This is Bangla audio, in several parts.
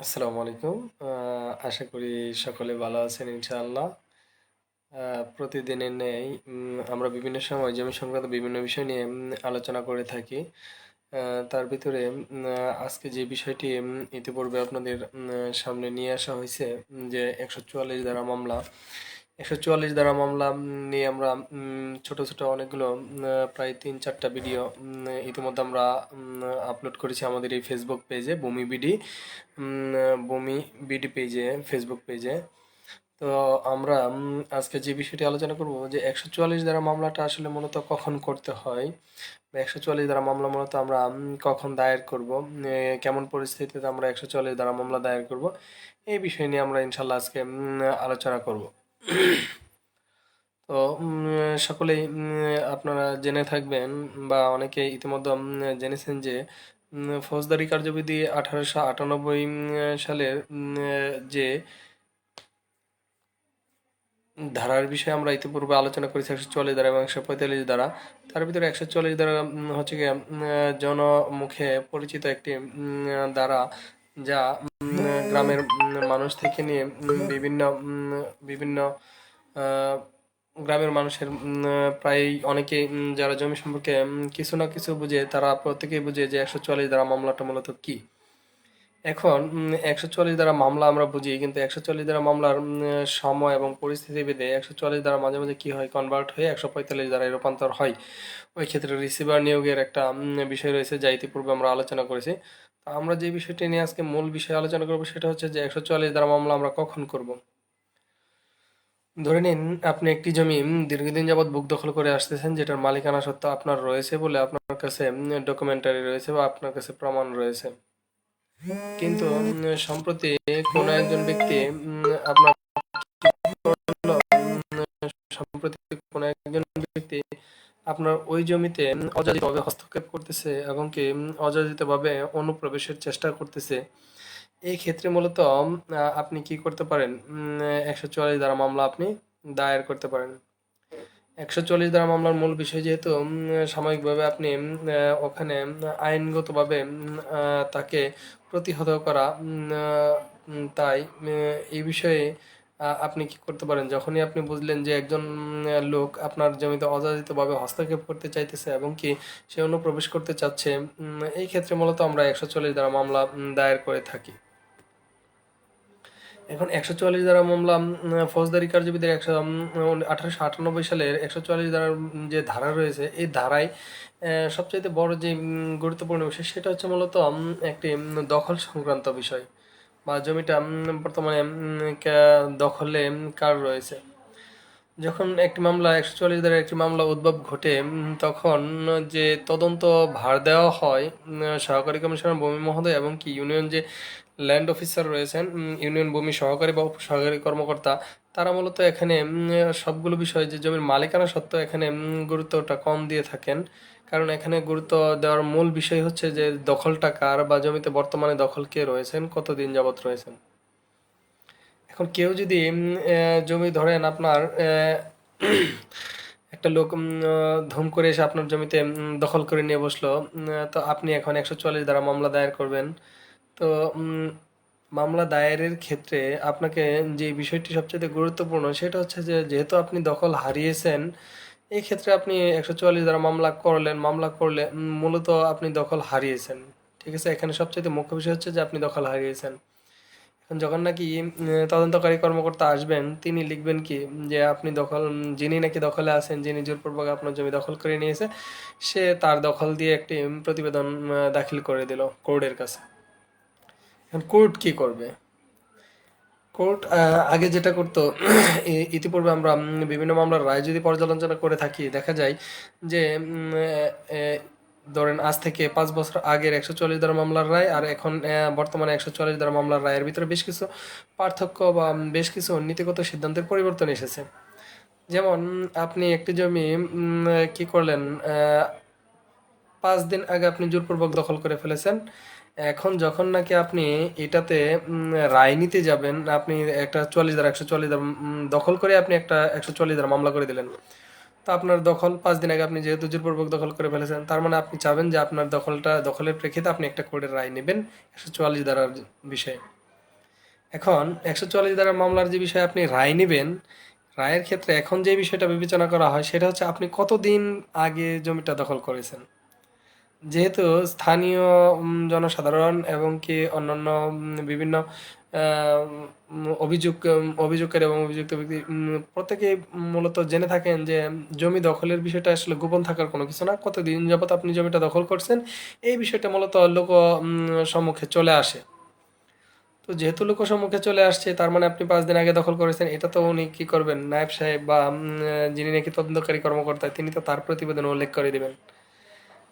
আসসালামু আলাইকুম। আশা করি সকলে ভালো আছেন ইনশাআল্লাহ। প্রতিদিনের ন্যায় আমরা বিভিন্ন সময় জমি সংক্রান্ত বিভিন্ন বিষয় নিয়ে আলোচনা করে থাকি। তার ভিতরে আজকে যে বিষয়টি ইতিপূর্বে আপনাদের সামনে নিয়ে আসা হয়েছে, যে ১৪৪ ধারা মামলা। ১৪৪ ধারা মামলা নিয়ে আমরা ছোট, ছোট অনেকগুলো প্রায় ৩-৪টা ভিডিও ইতিমধ্যে আমরা আপলোড করেছি আমাদের এই ফেসবুক পেজে ভূমি বিডি। বমি বিডি পেজে, ফেসবুক পেজে। তো আমরা আজকে যে বিষয়টি আলোচনা করব, যে ১৪৪ ধারা মামলাটা আসলে মূলত কখন করতে হয়, বা ১৪৪ ধারা মামলা মূলত আমরা কখন দায়ের করব, কেমন পরিস্থিতিতে আমরা ১৪৪ ধারা মামলা দায়ের করব, এই বিষয় নিয়ে আমরা ইনশাল্লাহ আজকে আলোচনা করব। তো সকলেই আপনারা জেনে থাকবেন, বা অনেকে ইতিমধ্যে জেনেছেন যে ফৌজদারি কার্যবিধি ১৮৯৮ সালের যে ধারার বিষয়ে আমরা ইতিপূর্বে আলোচনা করেছি, ১৪৪ ধারা এবং ১৪৫ ধারা। তার ভিতরে ১৪৪ ধারা হচ্ছে গিয়ে জনমুখে পরিচিত একটি ধারা, যা গ্রামের মানুষ থেকে নিয়ে বিভিন্ন বিভিন্ন আহ, গ্রামের মানুষের প্রায় অনেকেই যারা জমি সম্পর্কে কিছু না কিছু বুঝে, তারা প্রত্যেকেই বুঝে যে ১৪৪ ধারা মামলাটা মূলত কি। এখন ১৪৪ ধারা মামলা আমরা বুঝি, কিন্তু ১৪৪ ধারা মামলার সময় এবং পরিস্থিতি ভেদে ১৪৪ ধারা মাঝে মাঝে কি হয়, কনভার্ট হয়ে ১৪৫ ধারায় রূপান্তর হয়। ওই ক্ষেত্রে রিসিভার নিয়োগের একটা বিষয় রয়েছে, যা ইতিপূর্বে আমরা আলোচনা করেছি। তো আমরা যে বিষয়টি নিয়ে আজকে মূল বিষয়ে আলোচনা করব, সেটা হচ্ছে যে ১৪৪ ধারা মামলা আমরা কখন করব। ধরে নিন আপনি একটি জমি দীর্ঘদিন যাবৎ বুক দখল করে আসতেছেন, যেটার মালিকানা সত্ত্ব আপনার রয়েছে বলে আপনার কাছে ডকুমেন্টারি রয়েছে বা আপনার কাছে প্রমাণ রয়েছে। কিন্তু সম্প্রতি কোনো একজন ব্যক্তি আপনার সম্প্রতি কোনো একজন ব্যক্তি আপনার ওই জমিতে অযাচিতভাবে হস্তক্ষেপ করতেছে, এবং কি অযাচিতভাবে অনুপ্রবেশের চেষ্টা করতেছে। এই ক্ষেত্রে মূলত আপনি কি করতে পারেন, ১৪৪ ধারা মামলা আপনি দায়ের করতে পারেন। ১৪৪ ধারা মামলার মূল বিষয় যেহেতু সাময়িকভাবে আপনি ওখানে আইনগতভাবে তাকে প্রতিহত করা, তাই এই বিষয়ে আপনি কি করতে পারেন, যখনই আপনি বুঝলেন যে একজন লোক আপনার জমিতে অযাচিতভাবে হস্তক্ষেপ করতে চাইতেছে এবং কি সে অনুপ্রবেশ করতে চাচ্ছে, এই ক্ষেত্রে মূলত আমরা ১৪৪ ধারা মামলা দায়ের করে থাকি। এখন ১৪৪ ধারা মামলা ফৌজদারি কার্যবিধির ১৮৯৮ সালের ১৪৪ ধারার যে ধারা রয়েছে, এই ধারায় সবচাইতে বড় যে গুরুত্বপূর্ণ বিষয়, সেটা হচ্ছে মূলত একটি দখল সংক্রান্ত বিষয়, বা জমিটা বর্তমানে দখলে কার রয়েছে। যখন একটি মামলা ১৪৪ ধারার একটি মামলা উদ্ভব ঘটে, তখন যে তদন্ত ভার দেওয়া হয় সহকারী কমিশনার ভূমি মহোদয় এবং কি ইউনিয়ন যে ল্যান্ড অফিসার রয়েছেন, ইউনিয়ন ভূমি সহকারী বা উপসহকারী কর্মকর্তা, তারা মূলত এখানে সবগুলো বিষয় যে জমির মালিকানা সত্ত্বেও এখানে গুরুত্বটা কম দিয়ে থাকেন। কারণ এখানে গুরুত্ব দেওয়ার মূল বিষয় হচ্ছে যে দখলটা কার, বা জমিতে বর্তমানে দখল কে রয়েছেন, কতদিন যাবত রয়েছেন। এখন কেউ যদি জমি ধরেন আপনার একটা লোক ধুম করে এসে আপনার জমিতে দখল করে নিয়ে বসলো, তো আপনি এখন ১৪৪ ধারা মামলা দায়ের করবেন। তো মামলা দায়েরের ক্ষেত্রে আপনাকে যে বিষয়টি সবচেয়ে গুরুত্বপূর্ণ, সেটা হচ্ছে যে যেহেতু আপনি দখল হারিয়েছেন, এই ক্ষেত্রে আপনি ১৪৪ ধারা মামলা করলেন, মামলা করলে মূলত আপনি দখল হারিয়েছেন। ঠিক আছে, এখানে সবচেয়ে মুখ্য বিষয় হচ্ছে যে আপনি দখল হারিয়েছেন। এখন যখন নাকি তদন্তকারী কর্মকর্তা আসবেন, তিনি লিখবেন কি, যে আপনি দখল যিনি নাকি দখলে আছেন, যিনি জোরপূর্বক আপনার জমি দখল করে নিয়েছে, সে তার দখল দিয়ে একটি প্রতিবেদন দাখিল করে দিল কোর্টের কাছে। এখন কোর্ট কি করবে? কোর্ট আগে যেটা করতো, ইতিপূর্বে আমরা বিভিন্ন মামলার রায় যদি পর্যালোচনা করে থাকি, দেখা যায় যে ধরেন আজ থেকে ৫ বছর আগের ১৪৪ ধারা মামলার রায় আর এখন বর্তমানে ১৪৪ ধারা মামলার রায়ের ভিতরে বেশ কিছু পার্থক্য বা বেশ কিছু নীতিগত সিদ্ধান্তের পরিবর্তন এসেছে। যেমন আপনি একটি জমি কি করলেন, ৫ দিন আগে আপনি জোরপূর্বক দখল করে ফেলেছেন। এখন যখন নাকি আপনি এটাতে রায় নিতে যাবেন, আপনি একটা ৪৪ ধারা ১৪৪ ধারা দখল করে আপনি একটা ১৪৪ ধারা মামলা করে দিলেন। তো আপনার দখল ৫ দিন আগে আপনি যেহেতু জোরপূর্বক দখল করে ফেলেছেন, তার মানে আপনি চাবেন যে আপনার দখলের প্রেক্ষিতে আপনি একটা কোর্টের রায় নেবেন ১৪৪ ধারার বিষয়ে। এখন ১৪৪ ধারা মামলার যে বিষয়ে আপনি রায় নেবেন, রায়ের ক্ষেত্রে এখন যে বিষয়টা বিবেচনা করা হয় সেটা হচ্ছে আপনি কতদিন আগে জমিটা দখল করেছেন। যেহেতু স্থানীয় জনসাধারণ এবং কি অন্যান্য বিভিন্ন অভিযোগকারী এবং অভিযুক্ত ব্যক্তি প্রত্যেকেই মূলত জেনে থাকেন যে জমি দখলের বিষয়টা আসলে গোপন থাকার কোনো কিছু না। কতদিন যাবত আপনি জমিটা দখল করছেন এই বিষয়টা মূলত লোক সম্মুখে চলে আসে। তো যেহেতু লোক সম্মুখে চলে আসছে তার মানে আপনি 5 দিন আগে দখল করেছেন, এটা তো উনি কি করবেন, নায়েব সাহেব বা যিনি নাকি তদন্তকারী কর্মকর্তা তিনি তো তার প্রতিবেদন উল্লেখ করে দিবেন।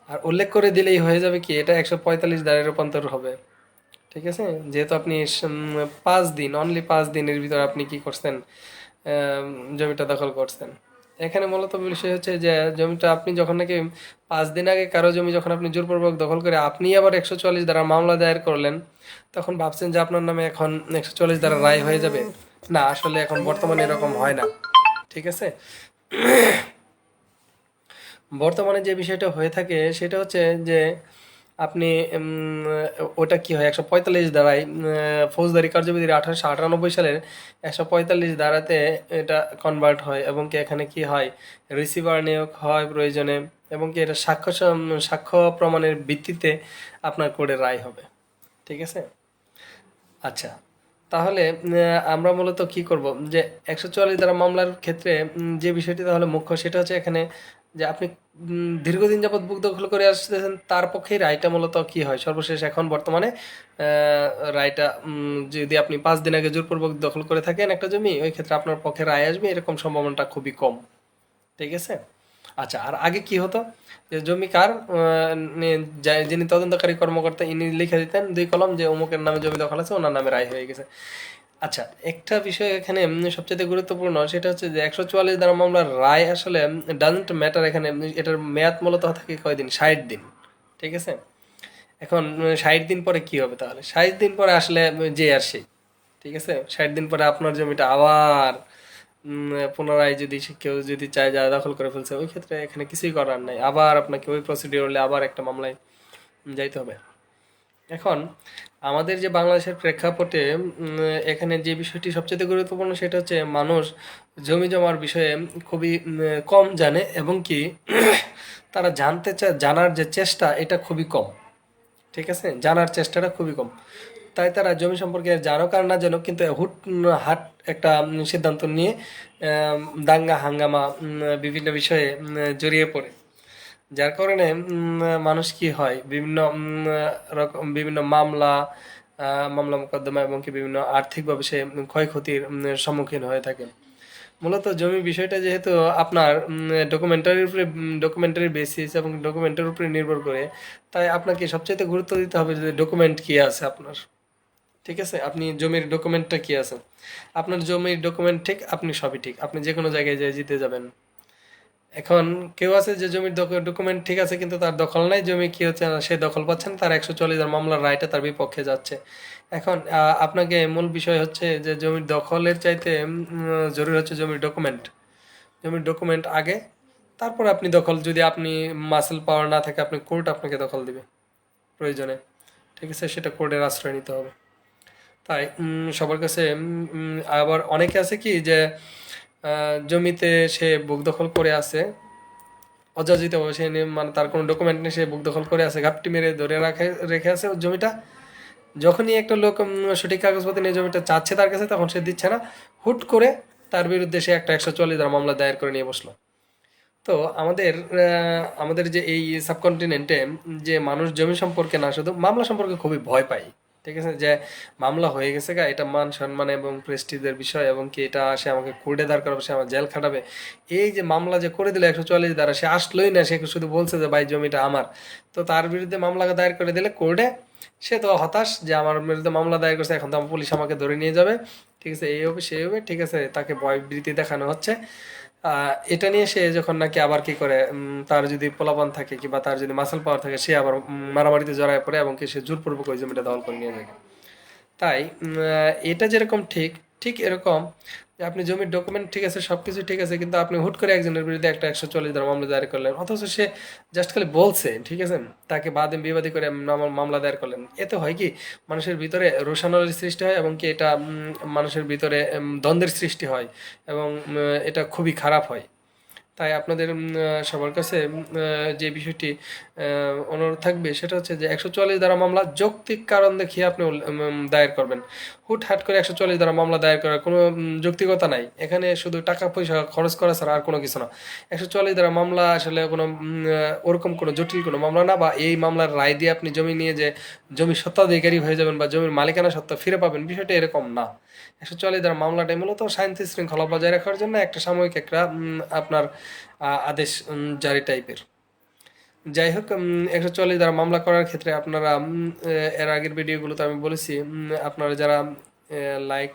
আর উল্লেখ করে দিলেই হয়ে যাবে কি, এটা 145 ধারায় রূপান্তর হবে। ঠিক আছে, যেহেতু আপনি 5 দিন, অনলি 5 দিনের ভিতরে আপনি কি করছেন, জমিটা দখল করছেন। এখানে মূলত বিষয় হচ্ছে যে জমিটা আপনি যখন নাকি 5 দিন আগে কারো জমি যখন আপনি জোরপূর্বক দখল করে আপনি আবার 144 ধারা মামলা দায়ের করলেন, তখন ভাবছেন যে আপনার নামে এখন 144 ধারা রায় হয়ে যাবে। না, আসলে এখন বর্তমানে এরকম হয় না। ঠিক আছে, বর্তমানে যে বিষয়টা হয়ে থাকে সেটা হচ্ছে যে আপনি ওটা কি হয়, 145 ধারায় ফৌজদারি কার্যবিধির 1898 সালের 145 ধারাতে এটা কনভার্ট হয় এবং কি এখানে কি হয়, রিসিভার নিয়োগ হয় প্রয়োজনে এবং কি এটা সাক্ষ্য প্রমাণের ভিত্তিতে আপনার কোর্টে রায় হবে। ঠিক আছে, আচ্ছা, তাহলে আমরা মূলত কি করব যে 144 ধারা মামলার ক্ষেত্রে যে বিষয়টি তাহলে মুখ্য সেটা হচ্ছে এখানে যে আপনি দীর্ঘদিন যাবৎ বুক দখল করে আসতেছেন তার পক্ষেই রায়টা মূলত কি হয় সর্বশেষ এখন বর্তমানে রায়টা যদি আপনি 5 দিন আগে জোরপূর্বক দখল করে থাকেন একটা জমি, ওই ক্ষেত্রে আপনার পক্ষে রায় আসবে এরকম সম্ভাবনাটা খুবই কম। ঠিক আছে, আচ্ছা, আর আগে কি হতো যে জমি কার যিনি তদন্তকারী কর্মকর্তা ইনি লিখে দিতেন 2 কলম যে অমুকের নামে জমি দখল আছে, ওনার নামে রায় হয়ে গেছে। আচ্ছা, একটা বিষয় এখানে সবচেয়ে গুরুত্বপূর্ণ সেটা হচ্ছে যে 144 ধারা মামলার রায় আসলে ডাজন্ট ম্যাটার। এখানে এটার মেয়াদ মূলত থাকে কয়দিন, 60 দিন। ঠিক আছে, এখন 60 দিন পরে কি হবে, তাহলে 60 দিন পরে আসলে যে আর সেই। ঠিক আছে, 60 দিন পরে আপনার জমিটা আবার পুনরায় যদি কেউ যদি চায় যা দখল করে ফেলছে, ওই ক্ষেত্রে এখানে কিছুই করার নাই, আবার আপনাকে ওই প্রসিডিওর আবার একটা মামলায় যাইতে হবে। এখন আমাদের যে বাংলাদেশের প্রেক্ষাপটে এখানে যে বিষয়টি সবচেয়ে গুরুত্বপূর্ণ সেটা হচ্ছে মানুষ জমি জমার বিষয়ে খুবই কম জানে এবং কি তারা জানতে চায়, জানার যে চেষ্টা এটা খুবই কম। ঠিক আছে, জানার চেষ্টাটা খুবই কম, তাই তারা জমি সম্পর্কে জানুক আর না জানুক কিন্তু হাট একটা সিদ্ধান্ত নিয়ে দাঙ্গা হাঙ্গামা বিভিন্ন বিষয়ে জড়িয়ে পড়ে। যার কারণে মানুষ কি হয়, বিভিন্ন রকম বিভিন্ন মামলা মোকদ্দমা এবং কি বিভিন্ন আর্থিকভাবে সে ক্ষয়ক্ষতির সম্মুখীন হয়ে থাকে। মূলত জমি বিষয়টা যেহেতু আপনার ডকুমেন্টারি বেসিস এবং ডকুমেন্টের উপরে নির্ভর করে, তাই আপনাকে সবচাইতে গুরুত্ব দিতে হবে যে ডকুমেন্ট কি আছে আপনার। ঠিক আছে, আপনি জমির ডকুমেন্টটা কি আছে, আপনার জমির ডকুমেন্ট ঠিক, আপনি সবই ঠিক, আপনি যে কোনো জায়গায় যেয়ে জিতে যাবেন। এখন কেউ আছে যে জমির ডকুমেন্ট ঠিক আছে কিন্তু তার দখল নাই, জমি কি হচ্ছে না, সে দখল পাচ্ছে না, তার 144 মামলার রায়টা তার বিপক্ষে যাচ্ছে। এখন আপনাকে মূল বিষয় হচ্ছে যে জমির দখলের চাইতে জরুরি হচ্ছে জমির ডকুমেন্ট। জমির ডকুমেন্ট আগে, তারপর আপনি দখল, যদি আপনি মাসেল পাওয়ার না থাকে আপনি কোর্ট আপনাকে দখল দিবে প্রয়োজনে। ঠিক আছে, সেটা কোর্টের আশ্রয় নিতে হবে। তাই সবার কাছে আবার অনেকে আছে কি যে জমিতে সে বুক দখল করে আছে অযাচিতভাবে, সে মানে তার কোনো ডকুমেন্ট নেই, সে বুক দখল করে আছে, ঘাপটি মেরে ধরে রেখে আছে ওই জমিটা। যখনই একটা লোক সঠিক কাগজপত্র নিয়ে জমিটা চাচ্ছে তার কাছে, তখন সে দিচ্ছে না, হুট করে তার বিরুদ্ধে সে একটা 144 মামলা দায়ের করে নিয়ে বসলো। তো আমাদের যে এই সাবকন্টিনেন্টে যে মানুষ জমি সম্পর্কে না শুধু মামলা সম্পর্কে খুবই ভয় পায়। ঠিক আছে, যে মামলা হয়ে গেছে গা, এটা মান সম্মান এবং প্রেস্টিজের বিষয় এবং কি এটা সে আমাকে কোর্টে দাঁড় করাবে, সে আমার জেল খাটাবে। এই যে মামলা যে করে দিল 144 দ্বারা, সে আসলোই না, সে শুধু বলছে যে ভাই জমিটা আমার, তো তার বিরুদ্ধে মামলা দায়ের করে দিলে কোর্টে, সে তো হতাশ যে আমার বিরুদ্ধে মামলা দায়ের করছে, এখন তো আমার পুলিশ আমাকে ধরে নিয়ে যাবে। ঠিক আছে, এই হবে সেই হবে। ঠিক আছে, তাকে ভয় ভীতি দেখানো হচ্ছে। এটা নিয়ে সে যখন নাকি আবার কি করে, তার যদি পোলাপান থাকে কিংবা তার যদি মাসেল পাওয়ার থাকে, সে আবার মারামারিতে জড়ায় পড়ে এবং কি সে জোরপূর্বক ওই জমিটা দখল করে নিয়ে যায়। তাই এটা যেরকম ঠিক, ঠিক এরকম যে আপনি জমির ডকুমেন্ট ঠিক আছে, সব কিছু ঠিক আছে, কিন্তু আপনি হুট করে একজনের বিরুদ্ধে একটা 140 ধারা মামলা দায়ের করলেন, অথচ সে জাস্ট খালি বলছে, ঠিক আছে, তাকে বাদে বিবাদী করে মামলা দায়ের করলেন। এতে হয় কি, মানুষের ভিতরে রোষানলের সৃষ্টি হয়, এবং কি এটা মানুষের ভিতরে দ্বন্দ্বের সৃষ্টি হয়, এবং এটা খুবই খারাপ হয়। তাই আপনাদের সবার কাছে যে বিষয়টি অনুরোধ থাকবে সেটা হচ্ছে যে 144 ধারা মামলা যৌক্তিক কারণ দেখিয়ে আপনি দায়ের করবেন। হুটহাট করে 144 ধারা মামলা দায়ের করার কোনো যৌক্তিকতা নাই। এখানে শুধু টাকা পয়সা খরচ করা ছাড়া আর কোনো কিছু না। 144 ধারা মামলা আসলে কোনো ওরকম কোনো জটিল কোনো মামলা না, বা এই মামলার রায় দিয়ে আপনি জমি নিয়ে যে জমির স্বত্বাধিকারী হয়ে যাবেন বা জমির মালিকানা সত্ত্ব ফিরে পাবেন, বিষয়টা এরকম না। 144 ধারা মামলাটাই মূলত শান্তি শৃঙ্খলা বজায় রাখার জন্য একটা সাময়িক একটা আপনার আদেশ জারি টাইপের। যাই হোক, 144 ধারা মামলা করার ক্ষেত্রে আপনারা এর আগের ভিডিওগুলোতে আমি বলেছি, আপনারা যারা লাইক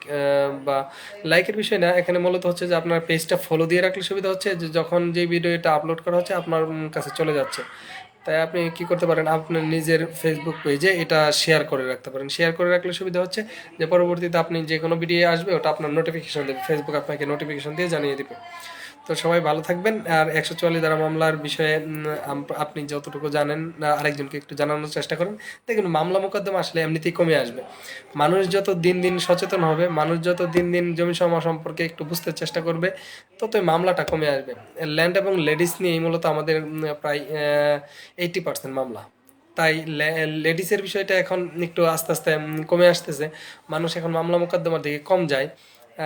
বা লাইকের বিষয় না, এখানে মূলত হচ্ছে যে আপনার পেজটা ফলো দিয়ে রাখলে সুবিধা হচ্ছে যে যখন যে ভিডিওটা আপলোড করা হচ্ছে আপনার কাছে চলে যাচ্ছে। তাই আপনি কি করতে পারেন, আপনার নিজের ফেসবুক পেজে এটা শেয়ার করে রাখতে পারেন। শেয়ার করে রাখলে সুবিধা হচ্ছে যে পরবর্তীতে আপনি যে কোনো ভিডিও আসবে ওটা আপনার নোটিফিকেশন দেবে, ফেসবুক আপনাকে নোটিফিকেশন দিয়ে জানিয়ে দেবে। তো সবাই ভালো থাকবেন। আর 144 ধারা মামলার বিষয়ে আপনি যতটুকু জানেন আরেকজনকে একটু জানানোর চেষ্টা করেন। দেখুন, মামলা মোকদ্দমা আসলে এমনিতেই কমে আসবে। মানুষ যত দিন দিন সচেতন হবে, মানুষ যত দিন দিন জমি জমা সম্পর্কে একটু বুঝতে চেষ্টা করবে, ততই মামলাটা কমে আসবে। ল্যান্ড এবং লেডিস নিয়েই মূলত আমাদের প্রায় 80% মামলা। তাই লেডিসের বিষয়টা এখন একটু আস্তে আস্তে কমে আসতেছে। মানুষ এখন মামলা মোকদ্দমার দিকে কম যায়। আহ,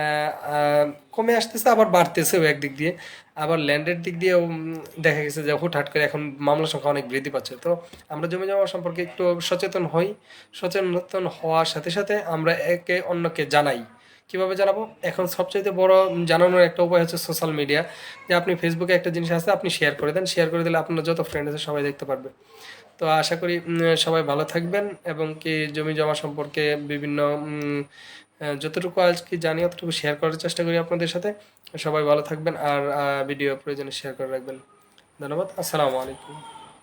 আহ, কমে আসতেছে, আবার বাড়তেছেও একদিক দিয়ে। আবার ল্যান্ডের দিক দিয়েও দেখা গেছে যে হুটহাট করে এখন মামলা সংখ্যা অনেক বৃদ্ধি পাচ্ছে। তো আমরা জমি জমা সম্পর্কে একটু সচেতন হই। সচেতন হওয়ার সাথে সাথে আমরা একে অন্যকে জানাই। কিভাবে জানাবো? এখন সবচাইতে বড় জানানোর একটা উপায় হচ্ছে সোশ্যাল মিডিয়া। যে আপনি ফেসবুকে একটা জিনিস আছে, আপনি শেয়ার করে দেন, শেয়ার করে দিলে আপনার যত ফ্রেন্ড আছে সবাই দেখতে পারবে। তো আশা করি সবাই ভালো থাকবেন, এবং কি জমি জমা সম্পর্কে বিভিন্ন যতটুকু আজকে জানি অতটুকু শেয়ার করার চেষ্টা করি আপনাদের সাথে। সবাই ভালো থাকবেন, আর ভিডিও প্রয়োজনে শেয়ার করে রাখবেন। ধন্যবাদ। আসসালামু আলাইকুম।